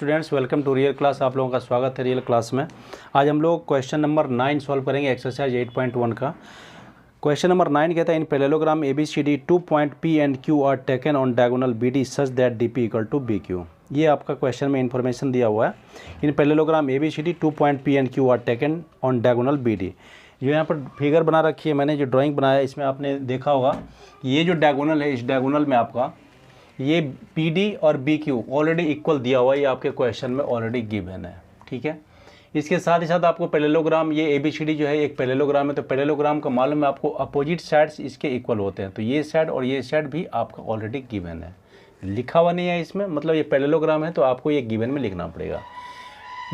Students, welcome to real class. आप लोगों का स्वागत है रियल क्लास में। आज हम लोग क्वेश्चन नंबर 9 सॉल्व करेंगे, एक्सरसाइज 8.1 का। क्वेश्चन नंबर 9 कहता है in parallelogram ABCD 2 point P and Q are taken on diagonal BD such that DP equal to BQ। ये आपका क्वेश्चन में इन्फॉर्मेशन दिया हुआ है। In parallelogram ABCD 2 point P and Q are taken on diagonal BD। जो यहाँ पर figure बना रखी है, मैंने जो ड्राइंग बनाया है इसमें आपने देखा होगा, ये जो डायगोनल है, इस डायगोनल में आपका ये PD और BQ ऑलरेडी इक्वल दिया हुआ है। ये आपके क्वेश्चन में ऑलरेडी गिवन है, ठीक है। इसके साथ ही साथ आपको पैरेललोग्राम, ये ABCD जो है एक पैरेललोग्राम है, तो पैरेललोग्राम का मालूम है आपको, अपोजिट साइड्स इसके इक्वल होते हैं। तो ये साइड और ये साइड भी आपका ऑलरेडी गिवन है, लिखा हुआ नहीं है इसमें, मतलब ये पैरेललोग्राम है तो आपको ये गिवन में लिखना पड़ेगा।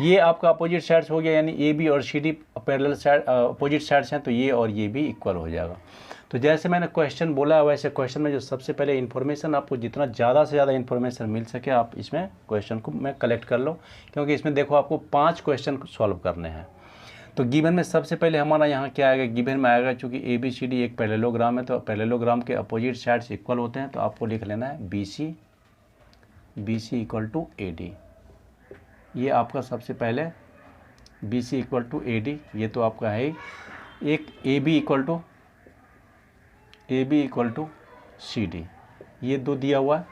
ये आपका अपोजिट साइड्स हो गया, यानी AB और CD parallel side opposite sides हैं, तो ये और ये भी इक्वल हो जाएगा। तो जैसे मैंने क्वेश्चन बोला, वैसे क्वेश्चन में जो सबसे पहले इन्फॉर्मेशन, आपको जितना ज़्यादा से ज़्यादा इन्फॉर्मेशन मिल सके आप इसमें क्वेश्चन को मैं कलेक्ट कर लो, क्योंकि इसमें देखो आपको 5 क्वेश्चन सॉल्व करने हैं। तो गिवन में सबसे पहले हमारा यहाँ क्या आएगा, गिवन में आएगा चूँकि ABCD एक पैरेललोग्राम है, तो पैरेललोग्राम के अपोजिट साइड्स इक्वल होते हैं, तो आपको लिख लेना है BC इक्वल टू AD। ये आपका सबसे पहले BC इक्वल टू AD, ये तो आपका है। एक AB इक्वल टू CD, ये दो दिया हुआ है।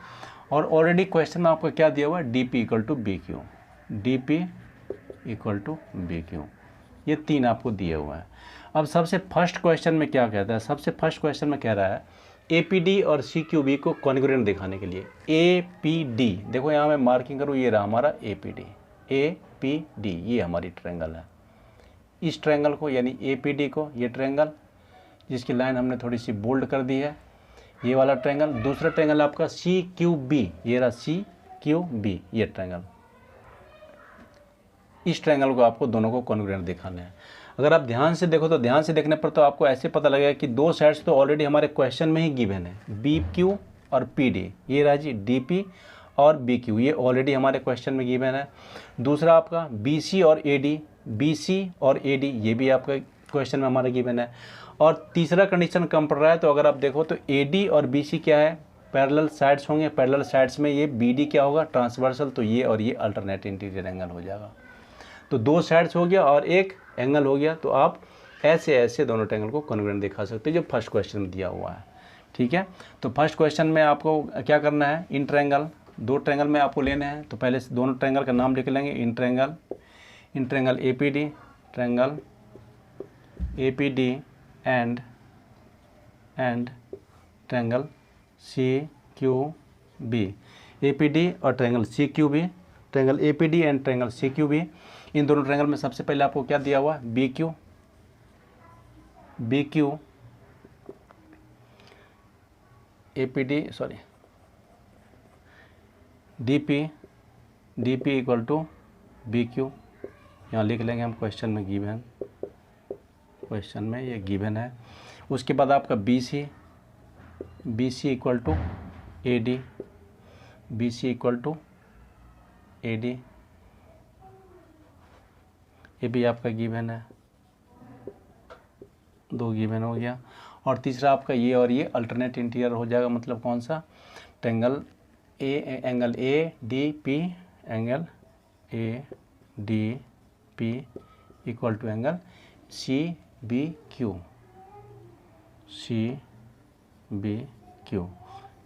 और ऑलरेडी क्वेश्चन में आपका क्या दिया हुआ है, DP इक्वल टू BQ, ये 3 आपको दिया हुआ है। अब सबसे फर्स्ट क्वेश्चन में क्या कहता है, सबसे फर्स्ट क्वेश्चन में कह रहा है APD और CQB को कॉन्ग्रुएंट दिखाने के लिए। APD देखो यहाँ मैं मार्किंग करूँ, ये रहा हमारा APD, ये हमारी ट्रायंगल है। इस ट्रायंगल को यानी APD को, ये ट्रायंगल जिसकी लाइन हमने थोड़ी सी बोल्ड कर दी है, ये वाला ट्रायंगल। दूसरा ट्रायंगल आपका CQB, ये रहा CQB, ये ट्रायंगल। इस ट्रायंगल को आपको दोनों को कॉन्ग्रुएंट दिखाना है। अगर आप ध्यान से देखो तो ध्यान से देखने पर तो आपको ऐसे पता लगेगा कि दो साइड्स तो ऑलरेडी हमारे क्वेश्चन में ही गिवन है, BQ और PD। ये रहा जी DP और BQ, ये ऑलरेडी हमारे क्वेश्चन में गिवन है। दूसरा आपका BC और AD, ये भी आपका क्वेश्चन में हमारा गिवन है। और तीसरा कंडीशन कम पड़ रहा है, तो अगर आप देखो तो AD और BC क्या है, पैरेलल साइड्स होंगे। पैरेलल साइड्स में ये BD क्या होगा, ट्रांसवर्सल, तो ये और ये अल्टरनेट इंटीरियर एंगल हो जाएगा। तो दो साइड्स हो गया और एक एंगल हो गया, तो आप ऐसे ऐसे दोनों ट्रायंगल को कॉन्ग्रुएंट दिखा सकते हैं, जो फर्स्ट क्वेश्चन में दिया हुआ है, ठीक है। तो फर्स्ट क्वेश्चन में आपको क्या करना है, इन ट्रायंगल, दो ट्रायंगल में आपको लेने हैं। तो पहले दोनों ट्रायंगल का नाम लिख लेंगे, in triangle APD, triangle APD and triangle CQB। APD और triangle CQB, triangle APD and triangle CQB। इन दोनों ट्रायंगल में सबसे पहले आपको क्या दिया हुआ है, BQ, APD DP equal to BQ। यहाँ लिख लेंगे हम, क्वेश्चन में गिवन, क्वेश्चन में ये गिवन है। उसके बाद आपका BC इक्वल टू AD, ये भी आपका गिवन है, दो गिवन हो गया। और तीसरा आपका ये और ये अल्टरनेट इंटीरियर हो जाएगा, मतलब कौन सा, angle ADP, angle ADP equal to angle CBQ।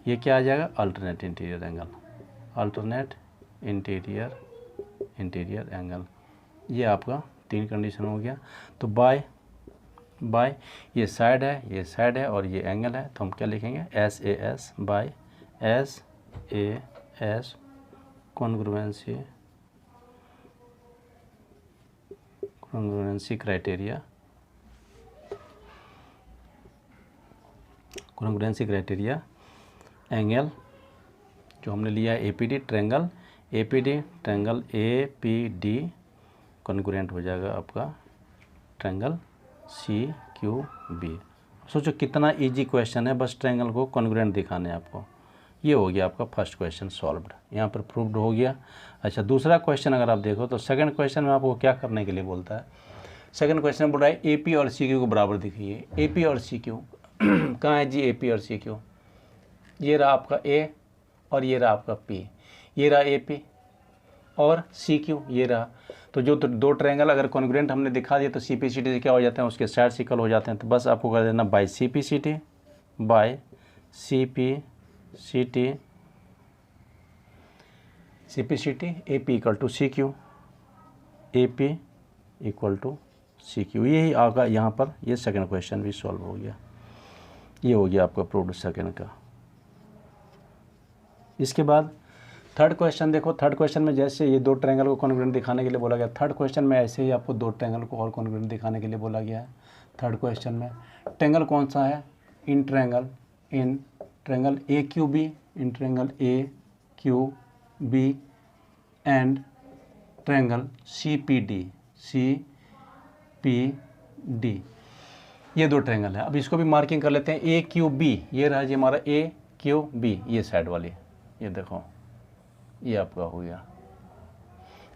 ये क्या आ जाएगा, अल्टरनेट इंटीरियर एंगल। ये आपका 3 कंडीशन हो गया। तो बाय ये साइड है और ये एंगल है, तो हम क्या लिखेंगे, SAS by SAS congruency criteria angle जो हमने लिया है APD, ट्रायंगल APD कॉन्ग्रुएंट हो जाएगा आपका ट्रायंगल CQB। सोचो कितना इजी क्वेश्चन है, बस ट्रायंगल को कॉन्ग्रुएंट दिखाने हैं आपको। ये हो गया आपका फर्स्ट क्वेश्चन सॉल्व्ड, यहाँ पर प्रूव्ड हो गया। अच्छा, दूसरा क्वेश्चन अगर आप देखो तो सेकंड क्वेश्चन में आपको क्या करने के लिए बोलता है, सेकंड क्वेश्चन में बोल रहा है AP और CQ को बराबर दिखाइए। AP और CQ कहाँ है जी, AP और CQ, ये रहा आपका A और ये रहा आपका P, ये रहा AP और सी क्यू, ये रहा। तो जो दो ट्रायंगल अगर कॉन्ग्रुएंट हमने दिखा दिया तो सी पी सी टी से क्या हो जाते हैं, उसके साइड इक्वल हो जाते हैं। तो बस आपको कर देना by C P C T, by C P C T, C P C T, A P equal to C Q, A P equal to C Q. यही आगा यहाँ पर ये सेकंड क्वेश्चन भी सॉल्व हो गया। ये हो गया आपका प्रूव्ड सेकंड का। इसके बाद थर्ड क्वेश्चन देखो। थर्ड क्वेश्चन में जैसे ये दो ट्रायंगल को कॉन्ग्रुएंट दिखाने के लिए बोला गया, थर्ड क्वेश्चन में ऐसे ही आपको दो ट्रायंगल को और कॉन्ग्रुएंट दिखाने के लिए बोला गया है। थर्ड क्वेश्चन में ट्रायंगल कौन सा है, in triangle A Q B, in triangle A Q B and triangle C P D. ये दो ट्रायंगल है। अब इसको भी मार्किंग कर लेते हैं, ए क्यू बी, ये रहा जी हमारा ए क्यू बी, ये साइड वाली, ये देखो ये आपका हो गया।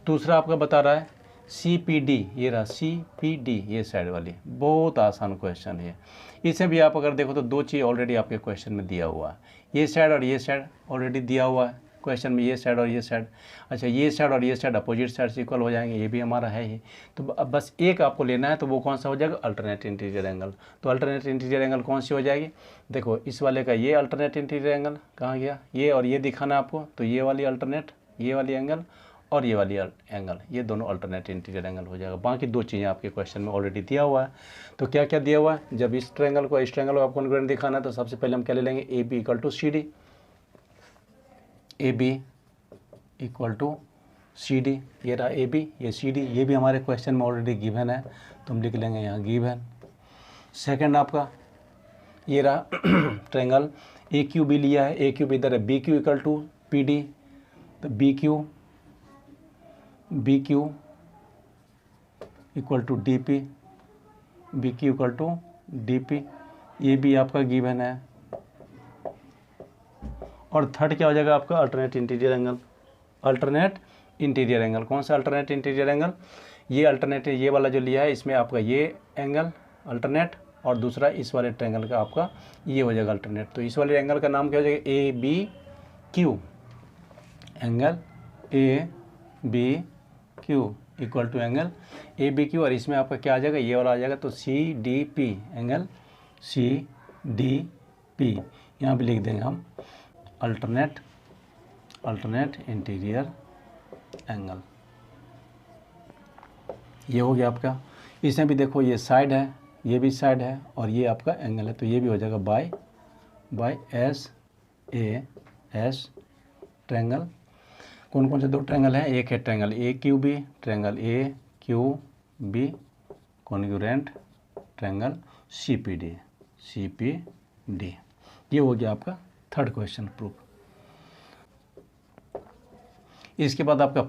दूसरा आपका बता रहा है सी पी डी, ये रहा सी पी डी, ये साइड वाली। बहुत आसान क्वेश्चन है। इसे भी आप अगर देखो तो दो चीज़ ऑलरेडी आपके क्वेश्चन में दिया हुआ है, ये साइड और ये साइड ऑलरेडी दिया हुआ है क्वेश्चन में, ये साइड और ये साइड। अच्छा, ये साइड और ये साइड अपोजिट साइड से इक्वल हो जाएंगे, ये भी हमारा है ही। तो अब बस एक आपको लेना है, तो वो कौन सा हो जाएगा, अल्टरनेट इंटीरियर एंगल। तो अल्टरनेट इंटीरियर एंगल कौन सी हो जाएगी, देखो इस वाले का ये अल्टरनेट इंटीरियर एंगल कहाँ गया, ये और ये दिखाना आपको। तो ये वाली अल्टरनेट, ये वाली एंगल और ये वाली एंगल, ये दोनों अल्टरनेट इंटीरियर एंगल हो जाएगा। बाकी दो चीज़ें आपके क्वेश्चन में ऑलरेडी दिया हुआ है। तो क्या क्या दिया हुआ है, जब इस ट्रायंगल को आपको कॉन्ग्रुएंट दिखाना है तो सबसे पहले हम क्या ले लेंगे, A B equal to C D, A B equal to C D, ये रहा ए बी, ये सी डी, ये भी हमारे क्वेश्चन में ऑलरेडी गिवन है, तो हम लिख लेंगे यहाँ गिवन। सेकंड आपका ये रहा ट्रायंगल ए क्यू बी लिया है, ए क्यू बी इधर है, B Q equal to P D, तो B Q equal to D P, B Q equal to D P, ये भी आपका गिवन है। और थर्ड क्या हो जाएगा आपका, alternate interior angle. Alternate interior angle कौन सा, अल्टरनेट इंटीरियर एंगल, ये अल्टरनेट ये वाला जो लिया है, इसमें आपका ये एंगल अल्टरनेट और दूसरा इस वाले ट्रायंगल का आपका ये हो जाएगा अल्टरनेट। तो इस वाले एंगल का नाम क्या हो जाएगा, A B Q, angle A B Q equal to angle A B Q, और इसमें आपका क्या आ जाएगा, ये वाला आ जाएगा, तो C D P, angle C D P, यहाँ पे लिख देंगे हम अल्टरनेट इंटीरियर एंगल। ये हो गया आपका। इसमें भी देखो ये साइड है, ये भी साइड है और ये आपका एंगल है, तो ये भी हो जाएगा by S A S triangle. कौन कौन से दो ट्रायंगल हैं, एक है triangle A Q B, triangle A Q B congruent triangle C P D. ये हो गया आपका थर्ड क्वेश्चन प्रूफ। इसके बाद आपका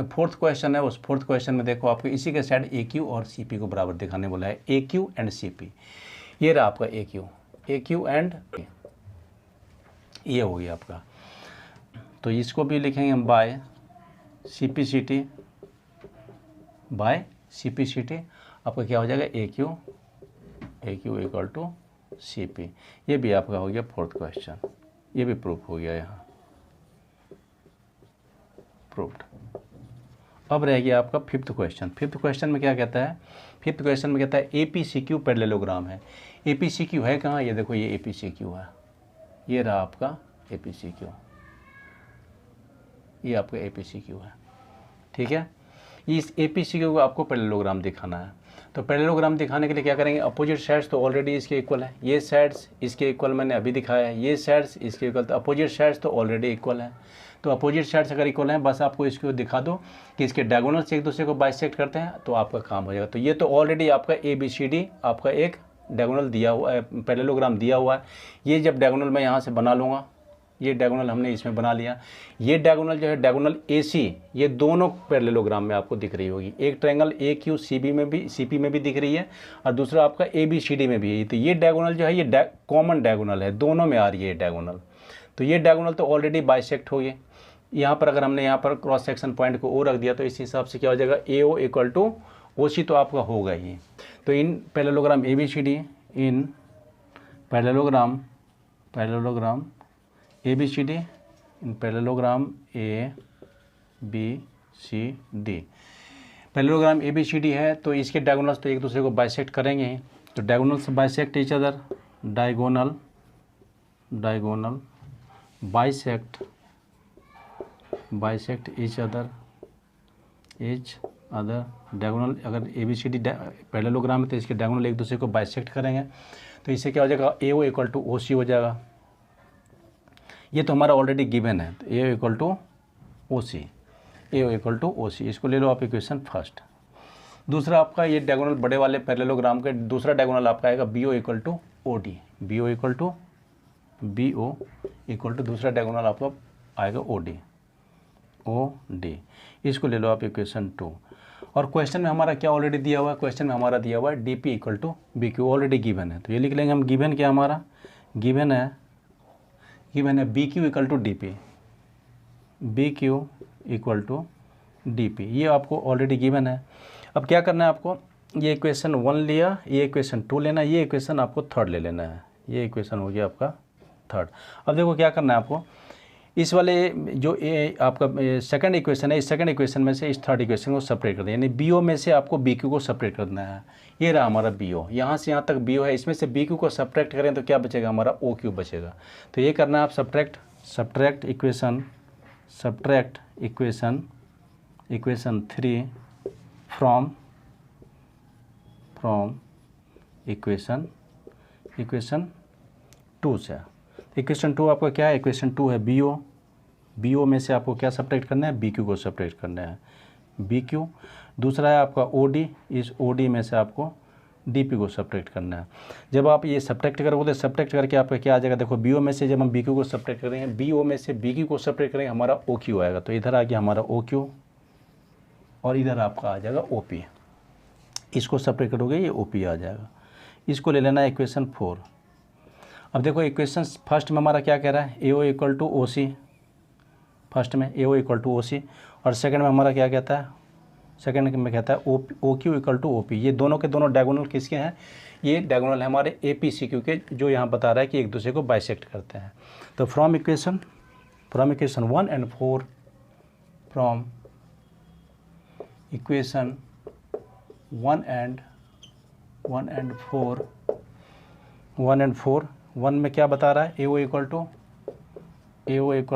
फोर्थ क्वेश्चन है। उस फोर्थ क्वेश्चन में देखो आपको इसी के साइड ए क्यू और सी पी को बराबर दिखाने बोला है, ए क्यू एंड सी पी। ये रहा आपका ए क्यू एंड ये हो गया आपका। तो इसको भी लिखेंगे हम by C P C T, आपका क्या हो जाएगा, A Q equal to C P. ये भी आपका हो गया फोर्थ क्वेश्चन, ये भी प्रूफ हो गया यहाँ प्रूफ्ड। अब रह गया आपका फिफ्थ क्वेश्चन। फिफ्थ क्वेश्चन में क्या कहता है, फिफ्थ क्वेश्चन में कहता है A P C Q parallelogram है। ए पी सी क्यू है कहाँ, ये देखो ये ए पी सी क्यू है, ये रहा आपका ए पी सी क्यू, ये आपका ए पी सी क्यू है, ठीक है। इस ए पी सी क्यू को आपको पैरेललोग्राम दिखाना है। तो पैरेललोग्राम दिखाने के लिए क्या करेंगे, अपोजिट साइड्स तो ऑलरेडी इसके इक्वल है, ये साइड्स इसके इक्वल मैंने अभी दिखाया है, ये साइड्स इसके इक्वल, तो अपोजिट साइड्स तो ऑलरेडी इक्वल है। तो अपोजिट साइड्स अगर इक्वल हैं, बस आपको इसको दिखा दो कि इसके डायगोनल से एक दूसरे को बाइसेक्ट करते हैं, तो आपका काम हो जाएगा। तो ये तो ऑलरेडी आपका ए बी सी डी आपका एक डायगोनल दिया हुआ है, पैरेललोग्राम दिया हुआ है। ये जब डायगोनल मैं यहाँ से बना लूँगा, ये डायगोनल हमने इसमें बना लिया, ये डायगोनल जो है डायगोनल ए सी, ये दोनों पैरेललोग्राम में आपको दिख रही होगी। एक triangle A Q C B में भी, सी पी में भी दिख रही है, और दूसरा आपका ए बी सी डी में भी है। तो ये डायगोनल जो है ये कॉमन डायगोनल है, दोनों में आ रही है डायगोनल। तो ये डायगोनल तो ऑलरेडी बाइसेक्ट हो गए। यहाँ पर अगर हमने यहाँ पर क्रॉस सेक्शन पॉइंट को ओ रख दिया, तो इस हिसाब से क्या हो जाएगा, ए ओ इक्वल टू ओ सी, तो आपका होगा ही। तो in parallelogram A B C D, in parallelogram A B C D, in parallelogram A B D. Parallelogram A B C D है तो इसके डायगोनल्स तो एक दूसरे को बाइसेक्ट करेंगे ही, तो diagonals bisect each other, diagonal bisect each other diagonal. अगर A B C D parallelogram है तो इसके डायगोनल एक दूसरे को बाइसेक्ट करेंगे, तो इससे क्या हो जाएगा, ए ओ इक्वल टू ओ सी हो जाएगा। ये तो हमारा ऑलरेडी गिवन है, तो ए ओ इक्वल टू ओ सी, इसको ले लो आप इक्वेशन फर्स्ट। दूसरा आपका ये डायगोनल बड़े वाले पैरेललोग्राम के दूसरा डायगोनल आपका आएगा B O equal to O D, B O equal to दूसरा डायगोनल आपका आएगा ओ डी, इसको ले लो आप इक्वेशन 2। और क्वेश्चन में हमारा क्या ऑलरेडी दिया हुआ है, क्वेश्चन में हमारा दिया हुआ है D P equal to B Q, already given है, तो ये लिख लेंगे हम। गिवन क्या हमारा, गिवन है B Q equal to D P, B Q equal to D P, ये आपको ऑलरेडी गिवन है। अब क्या करना है आपको, ये इक्वेशन 1 लिया, ये इक्वेशन 2 लेना, ये इक्वेशन आपको थर्ड ले लेना है, ये इक्वेशन हो गया आपका थर्ड। अब देखो क्या करना है आपको, इस वाले जो आपका सेकंड इक्वेशन है, इस सेकंड इक्वेशन में से इस थर्ड इक्वेशन को सेपरेट कर दें, यानी बी ओ में से आपको बी क्यू को सेपरेट करना है। ये रहा हमारा बी ओ, यहाँ से यहाँ तक बी ओ है, इसमें से बी क्यू को सेपरेट करें तो क्या बचेगा, हमारा ओ क्यू बचेगा। तो ये करना है आप सब्ट्रैक्ट इक्वेशन 3 फ्रॉम इक्वेशन 2 से। इक्वेशन 2 आपका क्या है, इक्वेशन 2 है बी ओ में से आपको क्या सब्ट्रैक्ट करना है, बी क्यू को सब्ट्रैक्ट करना है, बी क्यू। दूसरा है आपका ओ डी, इस ओ डी में से आपको डी पी को सब्ट्रैक्ट करना है। जब आप ये सब्ट्रैक्ट करोगे तो सब्ट्रैक्ट करके आपका क्या आ जाएगा, देखो बी ओ में से जब हम बी क्यू को सब्ट्रैक्ट करेंगे, बी ओ में से बी क्यू को सब्ट्रैक्ट करेंगे, हमारा ओ क्यू आएगा, तो इधर आ गया हमारा ओ क्यू और इधर आपका आ जाएगा ओ पी। इसको सब्ट्रैक्ट करोगे ये ओ पी आ जाएगा। इसको ले लेना है इक्वेशन 4। अब देखो इक्वेशन फर्स्ट में हमारा क्या कह रहा है, A O equal to O C, first में ए ओ इक्वल टू ओ सी, और सेकंड में हमारा क्या कहता है, सेकंड में कहता है O Q equal to O P. ये दोनों के दोनों डायगोनल किसके हैं, ये डायगोनल है हमारे ए पी सी क्यू के, जो यहाँ बता रहा है कि एक दूसरे को बाइसेक्ट करते हैं। तो from equation 1 and 4, from equation 1 and 4, 1 में क्या बता रहा है, A O equal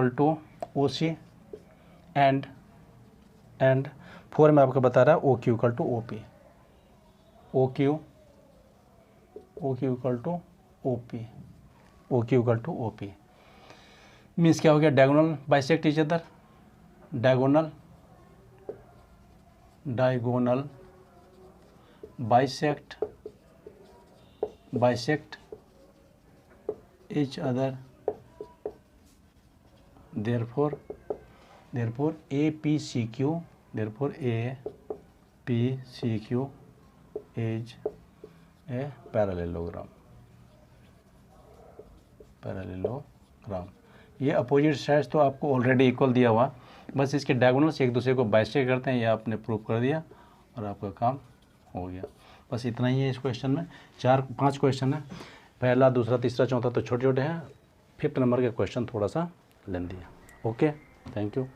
to O C and 4 में आपको बता रहा है O Q equal to O P, O Q equal to O P. Means क्या हो गया, diagonal bisect each other, diagonal bisect each other, therefore APCQ is a parallelogram। ये opposite sides तो आपको ऑलरेडी इक्वल दिया हुआ, बस इसके डायगोनल्स एक दूसरे को बाइसेक्ट करते हैं, ये आपने प्रूव कर दिया और आपका काम हो गया। बस इतना ही है इस क्वेश्चन में। 4-5 क्वेश्चन है, पहला, दूसरा, तीसरा, चौथा तो छोटे छोटे हैं, 5th नंबर के क्वेश्चन थोड़ा सा लेंदी है। Okay, thank you.